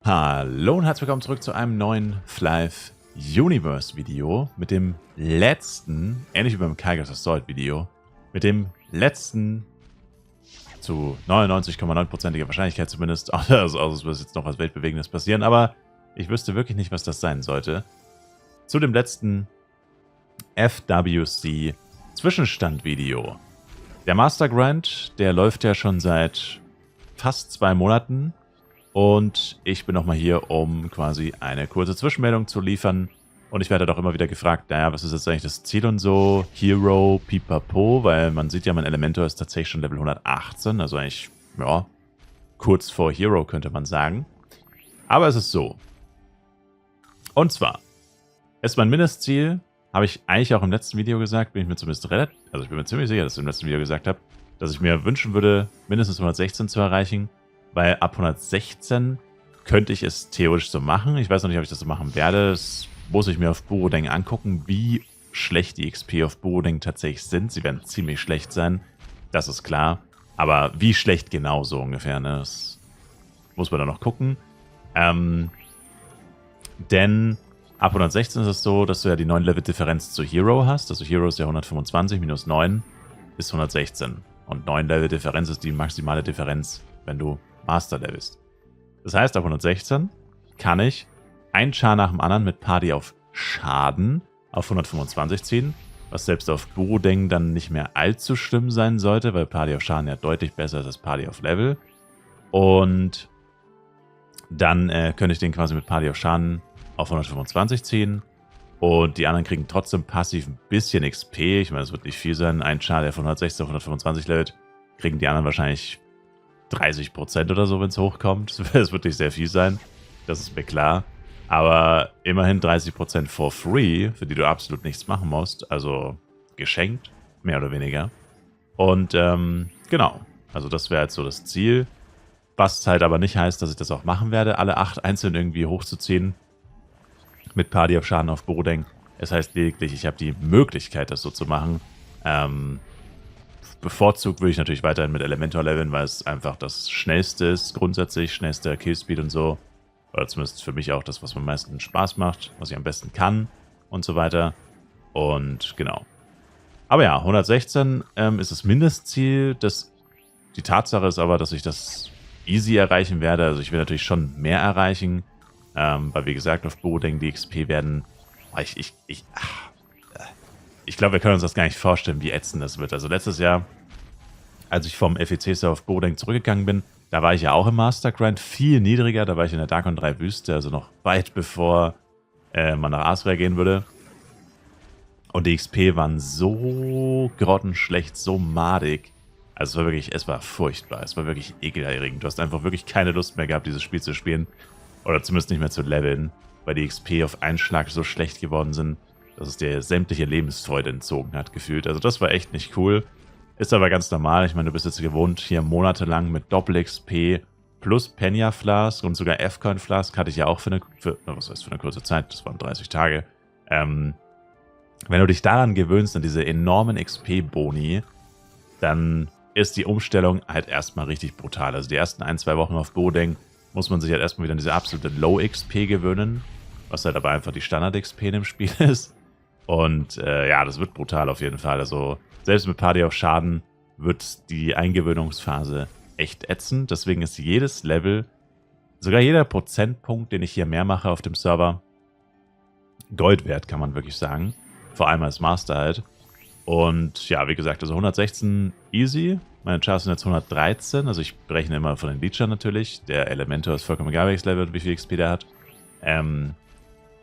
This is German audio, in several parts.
Hallo und herzlich willkommen zurück zu einem neuen Flive Universe Video mit dem letzten, ähnlich wie beim Kaigas Assault Video, mit dem letzten zu 99,9%iger Wahrscheinlichkeit zumindest, also es wird jetzt noch was Weltbewegendes passieren, aber ich wüsste wirklich nicht, was das sein sollte, zu dem letzten FWC Zwischenstand Video. Der Master Grind, der läuft ja schon seit fast 2 Monaten. Und ich bin nochmal hier, um quasi eine kurze Zwischenmeldung zu liefern. Und ich werde doch immer wieder gefragt, naja, was ist jetzt eigentlich das Ziel und so? Hero, Pipapo, weil man sieht ja, mein Elementor ist tatsächlich schon Level 118. Also eigentlich, ja, kurz vor Hero könnte man sagen. Aber es ist so. Und zwar, ist mein Mindestziel, habe ich eigentlich auch im letzten Video gesagt, bin ich mir zumindest relativ, also ich bin mir ziemlich sicher, dass ich im letzten Video gesagt habe, dass ich mir wünschen würde, mindestens 116 zu erreichen. Weil ab 116 könnte ich es theoretisch so machen. Ich weiß noch nicht, ob ich das so machen werde. Das muss ich mir auf Burodeng angucken, wie schlecht die XP auf Burodeng tatsächlich sind. Sie werden ziemlich schlecht sein, das ist klar. Aber wie schlecht genau so ungefähr, ne? Das muss man dann noch gucken. Denn ab 116 ist es so, dass du ja die 9 Level Differenz zu Hero hast. Also Hero ist ja 125 minus 9 ist 116. Und 9 Level Differenz ist die maximale Differenz, wenn du Master levelst. Das heißt, ab 116 kann ich ein Char nach dem anderen mit Party auf Schaden auf 125 ziehen, was selbst auf Burodeng dann nicht mehr allzu schlimm sein sollte, weil Party auf Schaden ja deutlich besser ist als Party auf Level. Und dann könnte ich den quasi mit Party auf Schaden auf 125 ziehen und die anderen kriegen trotzdem passiv ein bisschen XP. Ich meine, es wird nicht viel sein. Ein Char, der von 160 auf 125 levelt, kriegen die anderen wahrscheinlich 30% oder so, wenn es hochkommt. Es wird nicht sehr viel sein, das ist mir klar. Aber immerhin 30% for free, für die du absolut nichts machen musst. Also geschenkt, mehr oder weniger. Und genau, also das wäre jetzt so das Ziel. Was halt aber nicht heißt, dass ich das auch machen werde, alle 8 einzeln irgendwie hochzuziehen. Mit Party auf Schaden auf Burodeng. Es heißt lediglich, ich habe die Möglichkeit, das so zu machen. Bevorzugt würde ich natürlich weiterhin mit Elementor leveln, weil es einfach das schnellste ist, grundsätzlich, schnellster Killspeed und so. Oder zumindest für mich auch das, was am meisten Spaß macht, was ich am besten kann und so weiter. Und genau. Aber ja, 116 ist das Mindestziel. Die Tatsache ist aber, dass ich das easy erreichen werde. Also ich will natürlich schon mehr erreichen. Weil wie gesagt, auf Burodeng die XP werden... Ich glaube, wir können uns das gar nicht vorstellen, wie ätzend das wird. Also letztes Jahr, als ich vom FEC-Server auf Burodeng zurückgegangen bin, da war ich ja auch im Master Grind viel niedriger. Da war ich in der Darkon 3 Wüste, also noch weit bevor man nach Asria gehen würde. Und die XP waren so grottenschlecht, so madig. Also es war furchtbar. Es war wirklich ekelerregend. Du hast einfach wirklich keine Lust mehr gehabt, dieses Spiel zu spielen. Oder zumindest nicht mehr zu leveln, weil die XP auf einen Schlag so schlecht geworden sind, dass es dir sämtliche Lebensfreude entzogen hat, gefühlt. Also das war echt nicht cool. Ist aber ganz normal. Ich meine, du bist jetzt gewohnt, hier monatelang mit Doppel-XP plus Penya-Flask und sogar F-Coin-Flask hatte ich ja auch für eine kurze Zeit. Das waren 30 Tage. Wenn du dich daran gewöhnst, an diese enormen XP-Boni, dann ist die Umstellung halt erstmal richtig brutal. Also die ersten 1-2 Wochen auf Burodeng muss man sich halt erstmal wieder an diese absolute Low-XP gewöhnen, was halt aber einfach die Standard-XP in dem Spiel ist. Und ja, das wird brutal auf jeden Fall. Also selbst mit Party auf Schaden wird die Eingewöhnungsphase echt ätzend. Deswegen ist jedes Level, sogar jeder Prozentpunkt, den ich hier mehr mache auf dem Server, Gold wert, kann man wirklich sagen. Vor allem als Master halt. Und ja, wie gesagt, also 116 easy. Meine Chars sind jetzt 113. Also ich berechne immer von den Leechern natürlich. Der Elementor ist vollkommen egal, welches Level und wie viel XP der hat.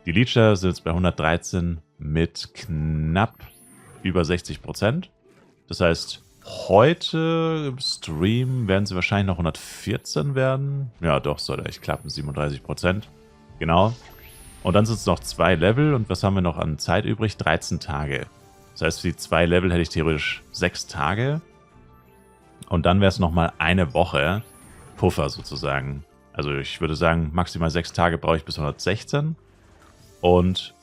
Die Leecher sind jetzt bei 113 mit knapp über 60%. Das heißt, heute im Stream werden sie wahrscheinlich noch 114 werden. Ja, doch, soll echt klappen, 37%. Genau. Und dann sind es noch 2 Level. Und was haben wir noch an Zeit übrig? 13 Tage. Das heißt, für die 2 Level hätte ich theoretisch 6 Tage. Und dann wäre es nochmal eine Woche Puffer sozusagen. Also ich würde sagen, maximal 6 Tage brauche ich bis 116. Und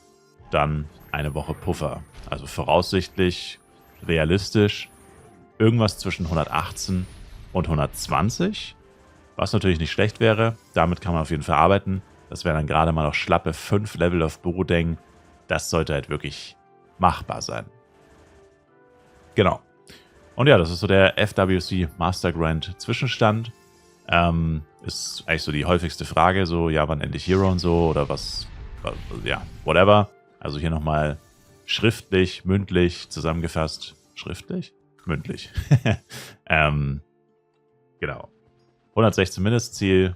dann eine Woche Puffer. Also voraussichtlich, realistisch, irgendwas zwischen 118 und 120. Was natürlich nicht schlecht wäre. Damit kann man auf jeden Fall arbeiten. Das wären dann gerade mal noch schlappe 5 Level auf Burudeng. Das sollte halt wirklich machbar sein. Genau. Und ja, das ist so der FWC Master Grind Zwischenstand. Ist eigentlich so die häufigste Frage, so, ja, wann endlich Hero und so, oder was, ja, whatever. Also hier nochmal schriftlich, mündlich zusammengefasst. Schriftlich? Mündlich. Genau. 116 Mindestziel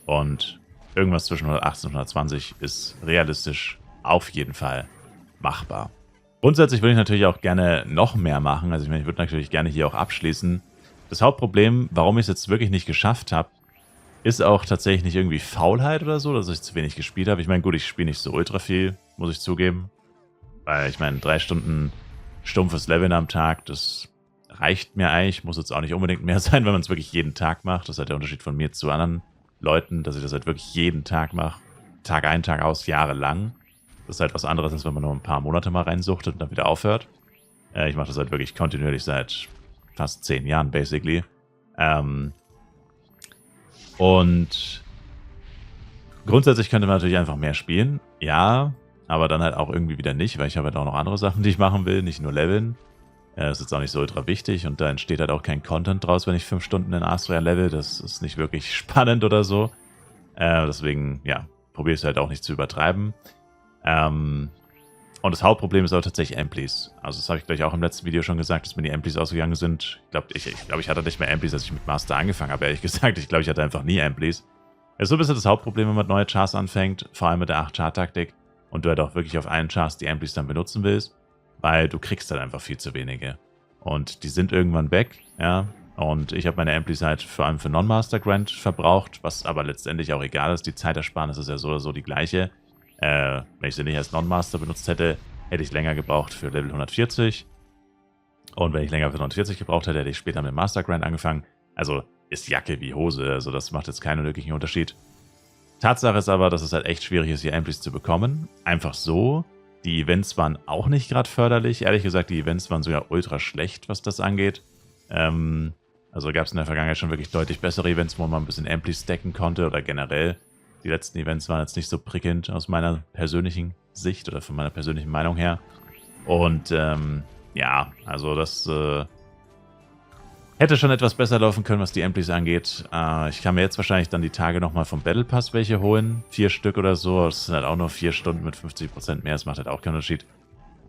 und irgendwas zwischen 118 und 120 ist realistisch auf jeden Fall machbar. Grundsätzlich würde ich natürlich auch gerne noch mehr machen. Also ich meine, ich würde natürlich gerne hier auch abschließen. Das Hauptproblem, warum ich es jetzt wirklich nicht geschafft habe, ist auch tatsächlich nicht irgendwie Faulheit oder so, dass ich zu wenig gespielt habe. Ich meine, gut, ich spiele nicht so ultra viel, muss ich zugeben. Weil ich meine, 3 Stunden stumpfes Leveln am Tag, das reicht mir eigentlich. Muss jetzt auch nicht unbedingt mehr sein, wenn man es wirklich jeden Tag macht. Das ist halt der Unterschied von mir zu anderen Leuten, dass ich das halt wirklich jeden Tag mache. Tag ein, Tag aus, jahrelang. Das ist halt was anderes, als wenn man nur ein paar Monate mal reinsuchtet und dann wieder aufhört. Ich mache das halt wirklich kontinuierlich seit fast 10 Jahren, basically. Und grundsätzlich könnte man natürlich einfach mehr spielen. Ja, aber dann halt auch irgendwie wieder nicht, weil ich habe halt auch noch andere Sachen, die ich machen will, nicht nur leveln. Das ist jetzt auch nicht so ultra wichtig und da entsteht halt auch kein Content draus, wenn ich 5 Stunden in Astria level. Das ist nicht wirklich spannend oder so. Deswegen, ja, probiere ich es halt auch nicht zu übertreiben. Und das Hauptproblem ist auch tatsächlich Amplis. Also das habe ich gleich auch im letzten Video schon gesagt, dass mir die Amplis ausgegangen sind. Ich glaube, ich hatte nicht mehr Amplis, als ich mit Master angefangen habe, ehrlich gesagt. Ich glaube, ich hatte einfach nie Amplis. Das ist so ein bisschen das Hauptproblem, wenn man mit neue Chars anfängt, vor allem mit der 8-Char-Taktik und du halt auch wirklich auf einen Chars die Amplis dann benutzen willst, weil du kriegst halt einfach viel zu wenige. Und die sind irgendwann weg, ja. Und ich habe meine Amplis halt vor allem für Non-Master Grind verbraucht, was aber letztendlich auch egal ist. Die Zeitersparnis ist ja so oder so die gleiche. Wenn ich sie nicht als Non-Master benutzt hätte, hätte ich länger gebraucht für Level 140. Und wenn ich länger für 140 gebraucht hätte, hätte ich später mit dem Master Grind angefangen. Also ist Jacke wie Hose, also das macht jetzt keinen wirklichen Unterschied. Tatsache ist aber, dass es halt echt schwierig ist, hier Amplis zu bekommen. Einfach so. Die Events waren auch nicht gerade förderlich. Ehrlich gesagt, die Events waren sogar ultra schlecht, was das angeht. Also gab es in der Vergangenheit schon wirklich deutlich bessere Events, wo man ein bisschen Amplis stacken konnte oder generell. Die letzten Events waren jetzt nicht so prickelnd aus meiner persönlichen Sicht oder von meiner persönlichen Meinung her. Und ja, also das hätte schon etwas besser laufen können, was die Amplis angeht. Ich kann mir jetzt wahrscheinlich dann die Tage nochmal vom Battle Pass welche holen. 4 Stück oder so. Das sind halt auch nur 4 Stunden mit 50% mehr. Das macht halt auch keinen Unterschied.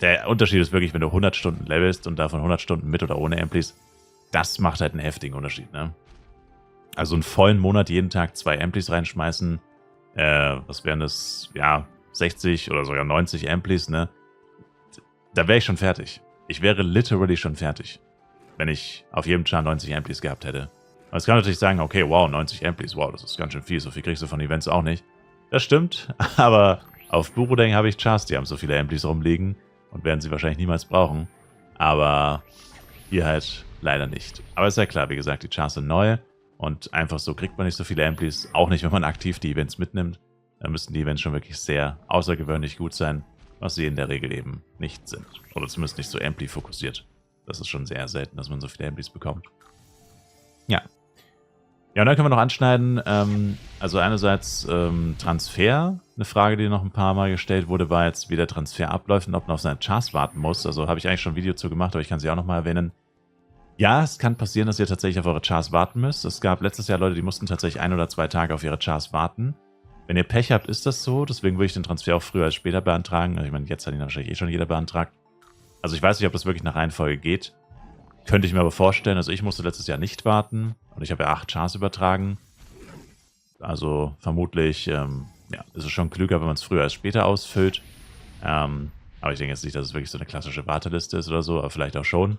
Der Unterschied ist wirklich, wenn du 100 Stunden levelst und davon 100 Stunden mit oder ohne Amplis. Das macht halt einen heftigen Unterschied, ne? Also einen vollen Monat jeden Tag 2 Amplis reinschmeißen. Was wären das? Ja, 60 oder sogar 90 Amplis, ne? Da wäre ich schon fertig. Ich wäre literally schon fertig, wenn ich auf jedem Char 90 Amplis gehabt hätte. Aber es kann natürlich sagen, okay, wow, 90 Amplis, wow, das ist ganz schön viel. So viel kriegst du von Events auch nicht. Das stimmt, aber auf Burudeng habe ich Chars, die haben so viele Amplis rumliegen und werden sie wahrscheinlich niemals brauchen. Aber hier halt leider nicht. Aber ist ja klar, wie gesagt, die Chars sind neu. Und einfach so kriegt man nicht so viele Amplis, auch nicht, wenn man aktiv die Events mitnimmt. Dann müssten die Events schon wirklich sehr außergewöhnlich gut sein, was sie in der Regel eben nicht sind. Oder zumindest nicht so Ampli-fokussiert. Das ist schon sehr selten, dass man so viele Amplis bekommt. Ja. Ja, und dann können wir noch anschneiden, also einerseits Transfer. Eine Frage, die noch ein paar Mal gestellt wurde, war jetzt, wie der Transfer abläuft und ob man auf seine Chars warten muss. Also habe ich eigentlich schon ein Video zu gemacht, aber ich kann sie auch nochmal erwähnen. Ja, es kann passieren, dass ihr tatsächlich auf eure Chars warten müsst. Es gab letztes Jahr Leute, die mussten tatsächlich 1 oder 2 Tage auf ihre Chars warten. Wenn ihr Pech habt, ist das so. Deswegen würde ich den Transfer auch früher als später beantragen. Ich meine, jetzt hat ihn wahrscheinlich eh schon jeder beantragt. Also ich weiß nicht, ob das wirklich nach Reihenfolge geht. Könnte ich mir aber vorstellen. Also ich musste letztes Jahr nicht warten. Und ich habe ja 8 Chars übertragen. Also vermutlich ja, ist es schon klüger, wenn man es früher als später ausfüllt. Aber ich denke jetzt nicht, dass es wirklich so eine klassische Warteliste ist oder so. Aber vielleicht auch schon.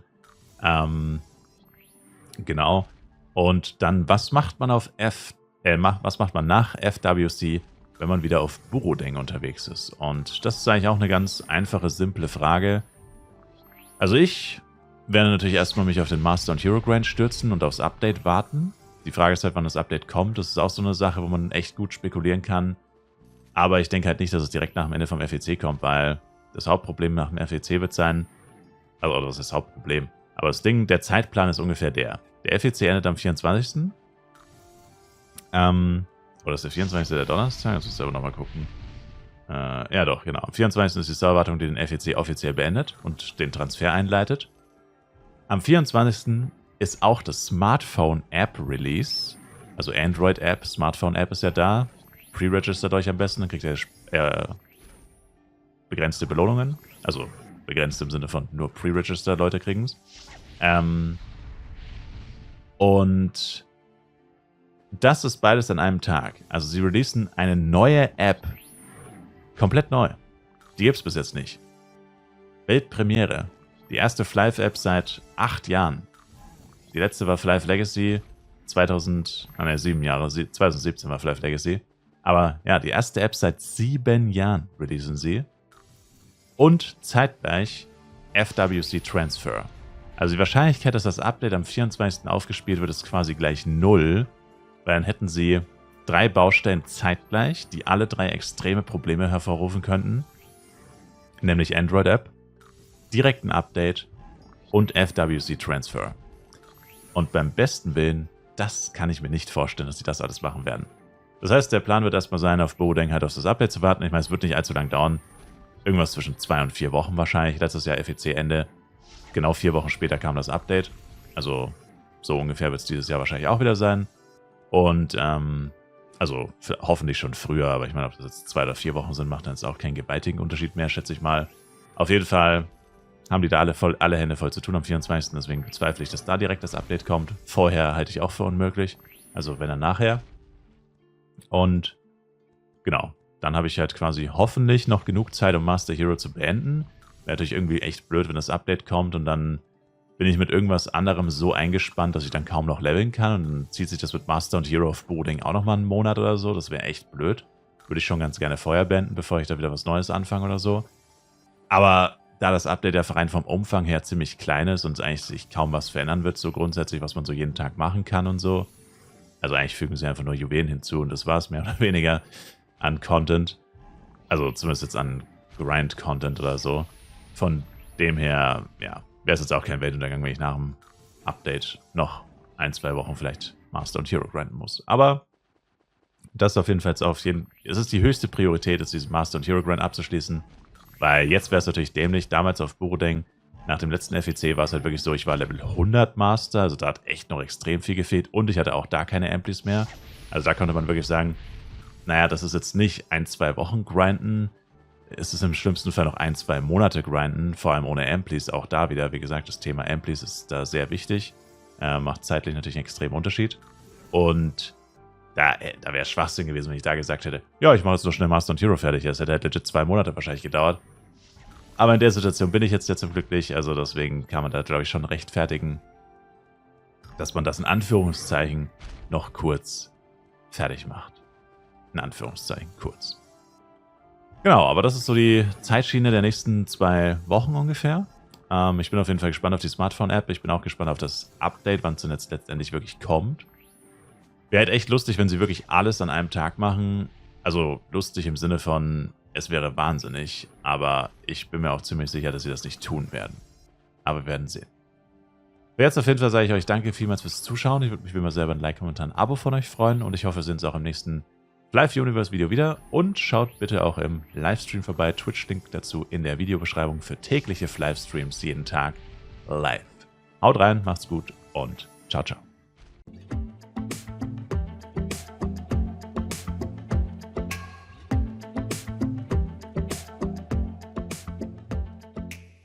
Genau. Und dann, was macht man auf was macht man nach FWC, wenn man wieder auf Burudeng unterwegs ist? Und das ist eigentlich auch eine ganz einfache, simple Frage. Also ich werde natürlich erstmal mich auf den Master und Hero Grind stürzen und aufs Update warten. Die Frage ist halt, wann das Update kommt. Das ist auch so eine Sache, wo man echt gut spekulieren kann. Aber ich denke halt nicht, dass es direkt nach dem Ende vom FEC kommt, weil das Hauptproblem nach dem FEC wird sein, also das ist das Hauptproblem. Aber das Ding, der Zeitplan ist ungefähr der. Der FEC endet am 24. Oder ist der 24. der Donnerstag? Jetzt muss ich aber nochmal gucken. Ja doch, genau. Am 24. ist die Serverwartung, die den FEC offiziell beendet und den Transfer einleitet. Am 24. ist auch das Smartphone-App-Release. Also Android-App, Smartphone-App ist ja da. Pre-registert euch am besten, dann kriegt ihr begrenzte Belohnungen. Also begrenzt im Sinne von nur Pre-registered Leute kriegen es. Und das ist beides an einem Tag. Also sie releasen eine neue App. Komplett neu. Die gibt es bis jetzt nicht. Weltpremiere. Die erste Flive-App seit 8 Jahren. Die letzte war Flive Legacy 7 Jahre. 2017 war Flive Legacy. Aber ja, die erste App seit 7 Jahren releasen sie. Und zeitgleich FWC Transfer. Also die Wahrscheinlichkeit, dass das Update am 24. aufgespielt wird, ist quasi gleich 0. Weil dann hätten sie 3 Baustellen zeitgleich, die alle 3 extreme Probleme hervorrufen könnten. Nämlich Android-App, direkten Update und FWC Transfer. Und beim besten Willen, das kann ich mir nicht vorstellen, dass sie das alles machen werden. Das heißt, der Plan wird erstmal sein, auf Borodeng halt auf das Update zu warten. Ich meine, es wird nicht allzu lang dauern. Irgendwas zwischen 2 und 4 Wochen wahrscheinlich. Letztes Jahr FEC-Ende. Genau 4 Wochen später kam das Update. Also so ungefähr wird es dieses Jahr wahrscheinlich auch wieder sein. Und, also hoffentlich schon früher, aber ich meine, ob das jetzt 2 oder 4 Wochen sind, macht dann jetzt auch keinen gewaltigen Unterschied mehr, schätze ich mal. Auf jeden Fall haben die da alle Hände voll zu tun am 24. Deswegen bezweifle ich, dass da direkt das Update kommt. Vorher halte ich auch für unmöglich. Also wenn dann nachher. Und genau, dann habe ich halt quasi hoffentlich noch genug Zeit, um Master Hero zu beenden. Wäre natürlich irgendwie echt blöd, wenn das Update kommt und dann bin ich mit irgendwas anderem so eingespannt, dass ich dann kaum noch leveln kann. Und dann zieht sich das mit Master und Hero of Borodeng auch nochmal einen Monat oder so. Das wäre echt blöd. Würde ich schon ganz gerne vorher beenden, bevor ich da wieder was Neues anfange oder so. Aber da das Update ja rein vom Umfang her ziemlich klein ist und eigentlich sich kaum was verändern wird, so grundsätzlich, was man so jeden Tag machen kann und so. Also eigentlich fügen sie einfach nur Juwelen hinzu und das war es mehr oder weniger an Content. Also zumindest jetzt an Grind-Content oder so. Von dem her, ja, wäre es jetzt auch kein Weltuntergang, wenn ich nach dem Update noch 1, 2 Wochen vielleicht Master und Hero grinden muss. Aber das ist auf jeden Fall es ist die höchste Priorität, ist diesen Master und Hero Grind abzuschließen. Weil jetzt wäre es natürlich dämlich, damals auf Borodeng, nach dem letzten FEC war es halt wirklich so, ich war Level 100 Master, also da hat echt noch extrem viel gefehlt und ich hatte auch da keine Amplis mehr. Also da konnte man wirklich sagen, naja, das ist jetzt nicht 1, 2 Wochen grinden, es ist im schlimmsten Fall noch 1, 2 Monate grinden, vor allem ohne Amplis. Auch da wieder, wie gesagt, das Thema Amplis ist da sehr wichtig. Macht zeitlich natürlich einen extremen Unterschied. Und da wäre es Schwachsinn gewesen, wenn ich da gesagt hätte, ja, ich mache jetzt nur schnell Master und Hero fertig. Das hätte halt legit 2 Monate wahrscheinlich gedauert. Aber in der Situation bin ich jetzt zum glücklich. Also deswegen kann man da, glaube ich, schon rechtfertigen, dass man das in Anführungszeichen noch kurz fertig macht. In Anführungszeichen kurz. Genau, aber das ist so die Zeitschiene der nächsten 2 Wochen ungefähr. Ich bin auf jeden Fall gespannt auf die Smartphone-App. Ich bin auch gespannt auf das Update, wann es denn jetzt letztendlich wirklich kommt. Wäre halt echt lustig, wenn sie wirklich alles an einem Tag machen. Also lustig im Sinne von, es wäre wahnsinnig. Aber ich bin mir auch ziemlich sicher, dass sie das nicht tun werden. Aber wir werden sehen. Jetzt auf jeden Fall sage ich euch danke vielmals fürs Zuschauen. Ich würde mich wie immer selber ein Like, Kommentar, ein Abo von euch freuen. Und ich hoffe, wir sehen uns auch im nächsten Live Universe Video wieder und schaut bitte auch im Livestream vorbei. Twitch-Link dazu in der Videobeschreibung für tägliche Livestreams jeden Tag live. Haut rein, macht's gut und ciao, ciao.